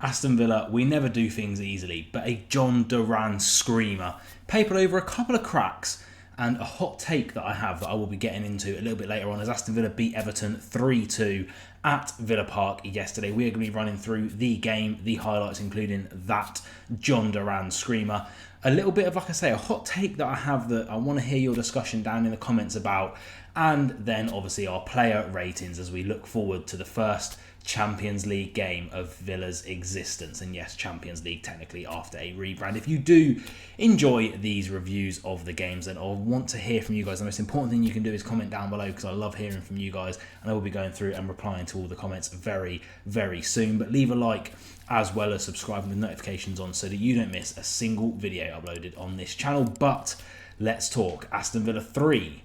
Aston Villa, we never do things easily, but a JHON DURAN screamer. Papered over a couple of cracks, and a hot take that I have that I will be getting into a little bit later on as Aston Villa beat Everton 3-2 at Villa Park yesterday. We are going to be running through the game, the highlights including that JHON DURAN screamer. A little bit of, like I say, a hot take that I have that I want to hear your discussion down in the comments about, and then obviously our player ratings as we look forward to the first Champions League game of Villa's existence. And yes, Champions League technically after a rebrand. If you do enjoy these reviews of the games, then I want to hear from you guys. The most important thing you can do is comment down below, because I love hearing from you guys, and I will be going through and replying to all the comments very, very soon. But leave a like as well as subscribe with notifications on so that you don't miss a single video uploaded on this channel. But let's talk Aston Villa 3,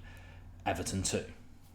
Everton 2.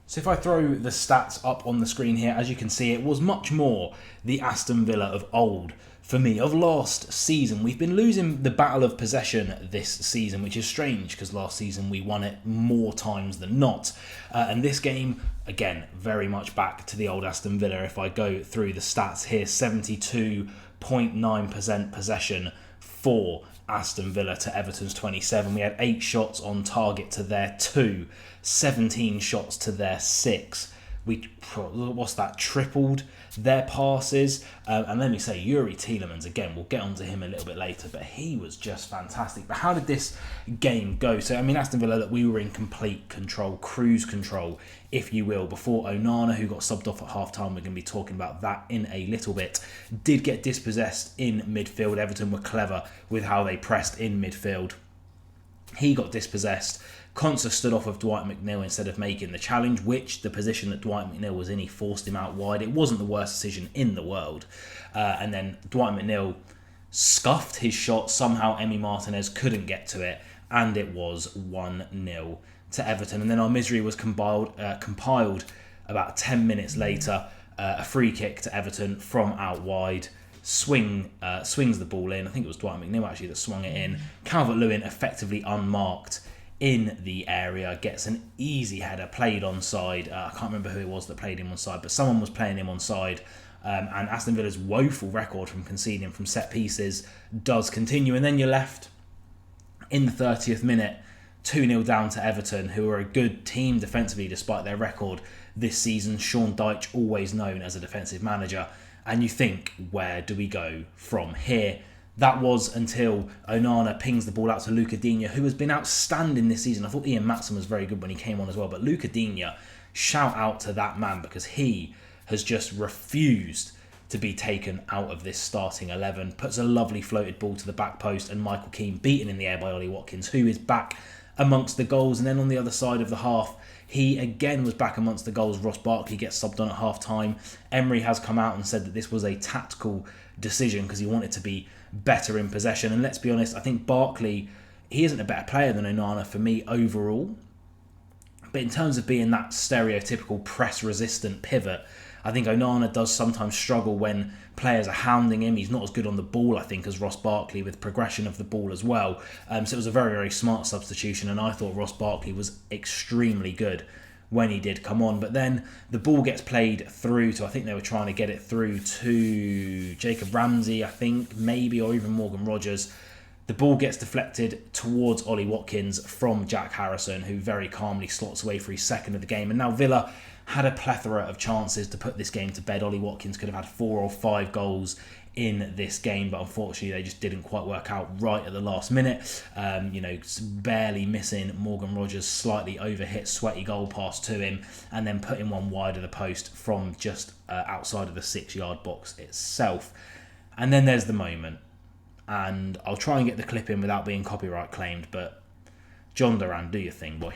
So if I throw the stats up on the screen here, as you can see, it was much more the Aston Villa of old for me, of last season. We've been losing the battle of possession this season, which is strange because last season we won it more times than not. And this game, again, very much back to the old Aston Villa. If I go through the stats here, 72.9% possession for Aston Villa to Everton's 27. We had 8 shots on target to their 2, 17 shots to their 6. We, what's that, tripled their passes. And let me say, Yuri Tielemans, again, we'll get onto him a little bit later, but he was just fantastic. But how did this game go? So, I mean, Aston Villa, look, we were in complete control, cruise control, if you will, before Onana, who got subbed off at half-time, we're going to be talking about that in a little bit, did get dispossessed in midfield. Everton were clever with how they pressed in midfield. He got dispossessed. Konsa stood off of Dwight McNeil instead of making the challenge, which the position that Dwight McNeil was in, he forced him out wide. It wasn't the worst decision in the world. And then Dwight McNeil scuffed his shot. Somehow Emi Martinez couldn't get to it, and it was 1-0 to Everton. And then our misery was compiled about 10 minutes later. A free kick to Everton from out wide. Swings the ball in. I think it was Dwight McNeil actually that swung it in. Calvert-Lewin effectively unmarked in the area, gets an easy header played onside. I can't remember who it was that played him onside, but someone was playing him onside. And Aston Villa's woeful record from conceding from set pieces does continue. And then you're left in the 30th minute, 2-0 down to Everton, who are a good team defensively despite their record this season. Sean Dyche, always known as a defensive manager. And you think, where do we go from here? That was until Onana pings the ball out to Luca Digne, who has been outstanding this season. I thought Ian Matson was very good when he came on as well. But Luca Digne, shout out to that man, because he has just refused to be taken out of this starting 11. Puts a lovely floated ball to the back post, and Michael Keane beaten in the air by Ollie Watkins, who is back amongst the goals. And then on the other side of the half, he again was back amongst the goals. Ross Barkley gets subbed on at half-time. Emery has come out and said that this was a tactical decision because he wanted to be better in possession. And let's be honest, I think Barkley, he isn't a better player than Onana for me overall. But in terms of being that stereotypical press-resistant pivot, I think Onana does sometimes struggle when players are hounding him. He's not as good on the ball, I think, as Ross Barkley with progression of the ball as well. So it was a very, very smart substitution, and I thought Ross Barkley was extremely good when he did come on. But then the ball gets played through to, I think they were trying to get it through to Jacob Ramsey, I think, maybe, or even Morgan Rogers. The ball gets deflected towards Ollie Watkins from Jack Harrison, who very calmly slots away for his second of the game. And now Villa had a plethora of chances to put this game to bed. Ollie Watkins could have had 4 or 5 goals in this game, but unfortunately they just didn't quite work out right at the last minute. Barely missing Morgan Rogers' slightly overhit, sweaty goal pass to him, and then putting one wide of the post from just outside of the 6-yard box itself. And then there's the moment, and I'll try and get the clip in without being copyright claimed, but JHON DURAN, do your thing, boy.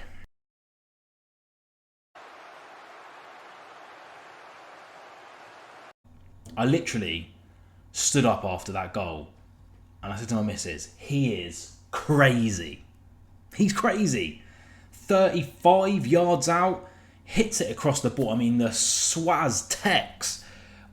I literally stood up after that goal and I said to my missus, he is crazy. He's crazy. 35 yards out, hits it across the ball. I mean, the Swaz Tex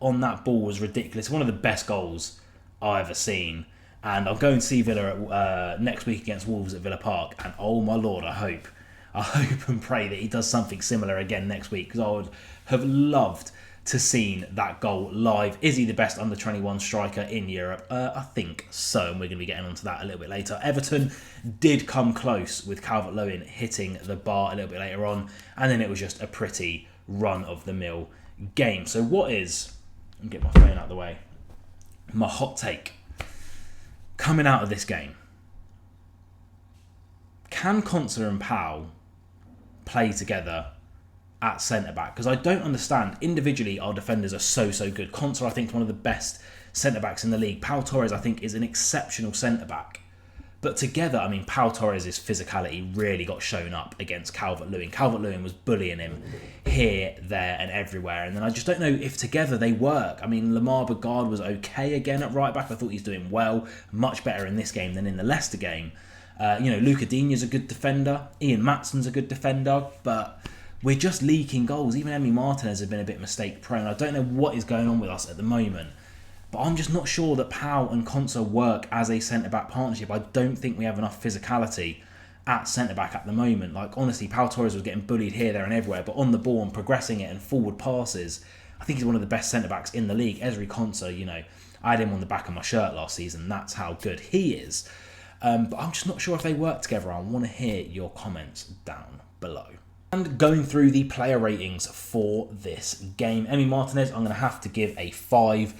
on that ball was ridiculous. One of the best goals I've ever seen. And I'll go and see Villa next week against Wolves at Villa Park. And oh my Lord, I hope and pray that he does something similar again next week, because I would have loved to seeing that goal live. Is he the best under-21 striker in Europe? I think so, and we're going to be getting onto that a little bit later. Everton did come close with Calvert-Lewin hitting the bar a little bit later on, and then it was just a pretty run-of-the-mill game. So what is, let me get my phone out of the way, my hot take coming out of this game? Can Konsa and Powell play together at centre-back? Because I don't understand. Individually, our defenders are so good. Konsa, I think, is one of the best centre-backs in the league. Pau Torres, I think, is an exceptional centre-back. But together, I mean, Pau Torres' physicality really got shown up against Calvert-Lewin. Calvert-Lewin was bullying him here, there and everywhere. And then I just don't know if together they work. I mean, Lamar Bagard was okay again at right-back. I thought he's doing well, much better in this game than in the Leicester game. Luca Digne's a good defender. Ian Matson's a good defender. But we're just leaking goals. Even Emi Martinez has been a bit mistake-prone. I don't know what is going on with us at the moment. But I'm just not sure that Powell and Konsa work as a centre-back partnership. I don't think we have enough physicality at centre-back at the moment. Like, honestly, Pau Torres was getting bullied here, there and everywhere, but on the ball and progressing it and forward passes, I think he's one of the best centre-backs in the league. Ezri Konsa, I had him on the back of my shirt last season. That's how good he is. But I'm just not sure if they work together. I want to hear your comments down below. And going through the player ratings for this game, Emi Martinez, I'm going to have to give a 5-2.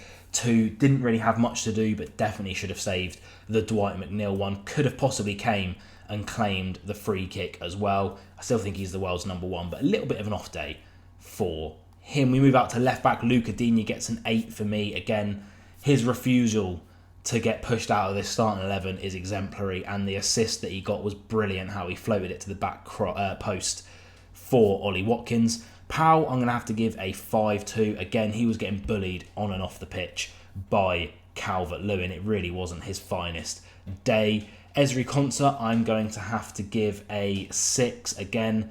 Didn't really have much to do, but definitely should have saved the Dwight McNeil one. Could have possibly came and claimed the free kick as well. I still think he's the world's number one, but a little bit of an off day for him. We move out to left back. Luca Digne gets an 8 for me. Again, his refusal to get pushed out of this starting 11 is exemplary, and the assist that he got was brilliant, how he floated it to the back post for Ollie Watkins. Powell, I'm going to have to give a 5-2. Again, he was getting bullied on and off the pitch by Calvert-Lewin. It really wasn't his finest day. Ezri Konsa, I'm going to have to give a 6. Again,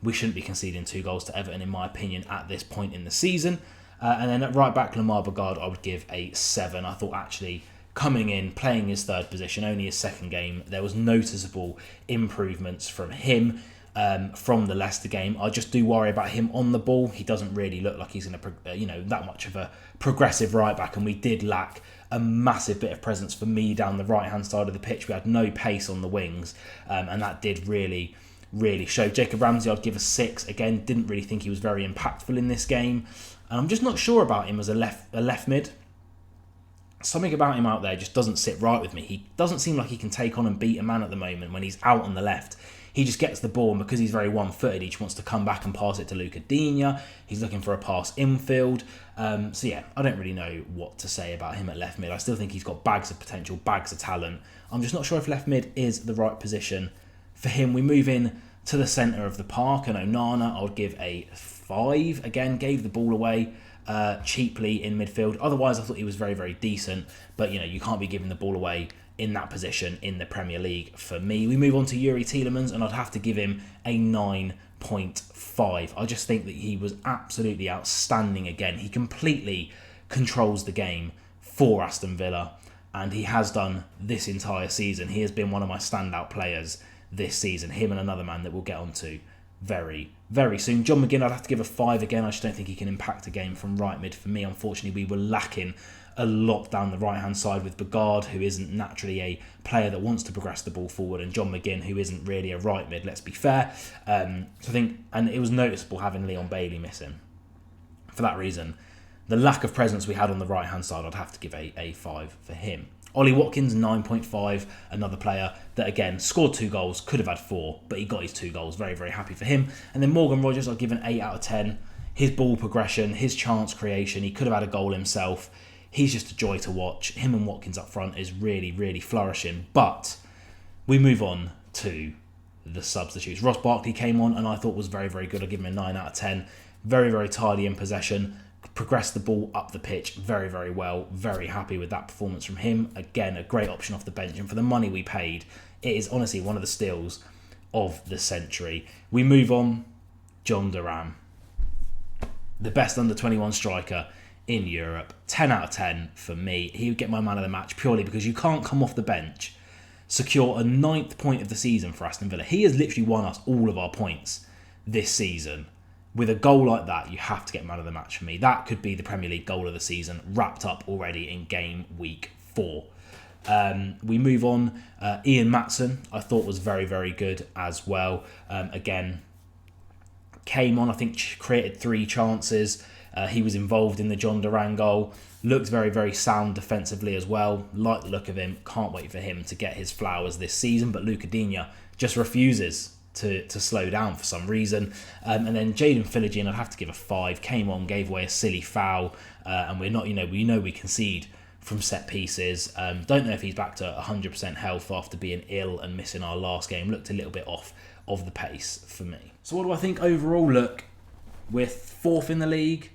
we shouldn't be conceding 2 goals to Everton, in my opinion, at this point in the season. And then at right back, Lamar Bagard, I would give a 7. I thought actually coming in, playing his third position, only his second game, there was noticeable improvements from him. From the Leicester game, I just do worry about him on the ball. He doesn't really look like he's going to, that much of a progressive right back, and we did lack a massive bit of presence for me down the right hand side of the pitch. We had no pace on the wings, and that did really show. Jacob Ramsey, I'd give a 6. Again, didn't really think he was very impactful in this game, and I'm just not sure about him as a left mid. Something about him out there just doesn't sit right with me. He doesn't seem like he can take on and beat a man at the moment when he's out on the left. He just gets the ball, and because he's very one-footed, he just wants to come back and pass it to Luca Digne. He's looking for a pass infield. So yeah, I don't really know what to say about him at left mid. I still think he's got bags of potential, bags of talent. I'm just not sure if left mid is the right position for him. We move in to the centre of the park, and Onana, I would give a 5. Again, gave the ball away cheaply in midfield. Otherwise, I thought he was very decent. But, you can't be giving the ball away in that position in the Premier League for me. We move on to Yuri Tielemans, and I'd have to give him a 9.5. I just think that he was absolutely outstanding again. He completely controls the game for Aston Villa, and he has done this entire season. He has been one of my standout players this season. Him and another man that we'll get onto very soon. John McGinn, I'd have to give a 5 again. I just don't think he can impact a game from right mid for me. Unfortunately, we were lacking a lot down the right-hand side with Bagard, who isn't naturally a player that wants to progress the ball forward, and John McGinn, who isn't really a right mid, let's be fair. So I think, and it was noticeable having Leon Bailey missing. For that reason, the lack of presence we had on the right-hand side, I'd have to give a 5 for him. Ollie Watkins, 9.5, another player that, again, scored 2 goals, could have had 4, but he got his 2 goals. Very happy for him. And then Morgan Rogers, I'll give an 8 out of 10. His ball progression, his chance creation, he could have had a goal himself. He's just a joy to watch. Him and Watkins up front is really flourishing. But we move on to the substitutes. Ross Barkley came on and I thought was very good. I'll give him a 9 out of 10. Very tidy in possession. Progressed the ball up the pitch very well. Very happy with that performance from him. Again, a great option off the bench. And for the money we paid, it is honestly one of the steals of the century. We move on. JHON Duran. The best under-21 striker in Europe. 10 out of 10 for me. He would get my man of the match purely because you can't come off the bench, secure a 9th point of the season for Aston Villa. He has literally won us all of our points this season with a goal like that, you have to get man of the match for me. That could be the Premier League goal of the season, wrapped up already in game week 4. We move on. Ian Maatsen, I thought was very, very good as well. Again, came on, I think, created 3 chances. He was involved in the JHON Duran goal. Looked very, very sound defensively as well. Like the look of him. Can't wait for him to get his flowers this season. But Luca Digne just refuses to slow down for some reason. And then Jaden Philogene, I'd have to give a 5. Came on, gave away a silly foul. And we're not, we know we concede from set pieces. Don't know if he's back to 100% health after being ill and missing our last game. Looked a little bit off of the pace for me. So what do I think overall? Look, we're 4th in the league.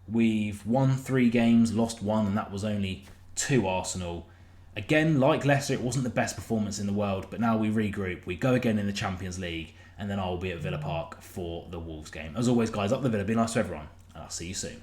We've won 3 games, lost 1, and that was only to Arsenal. Again, like Leicester, it wasn't the best performance in the world, but now we regroup. We go again in the Champions League, and then I'll be at Villa Park for the Wolves game. As always, guys, up the Villa. Be nice to everyone, and I'll see you soon.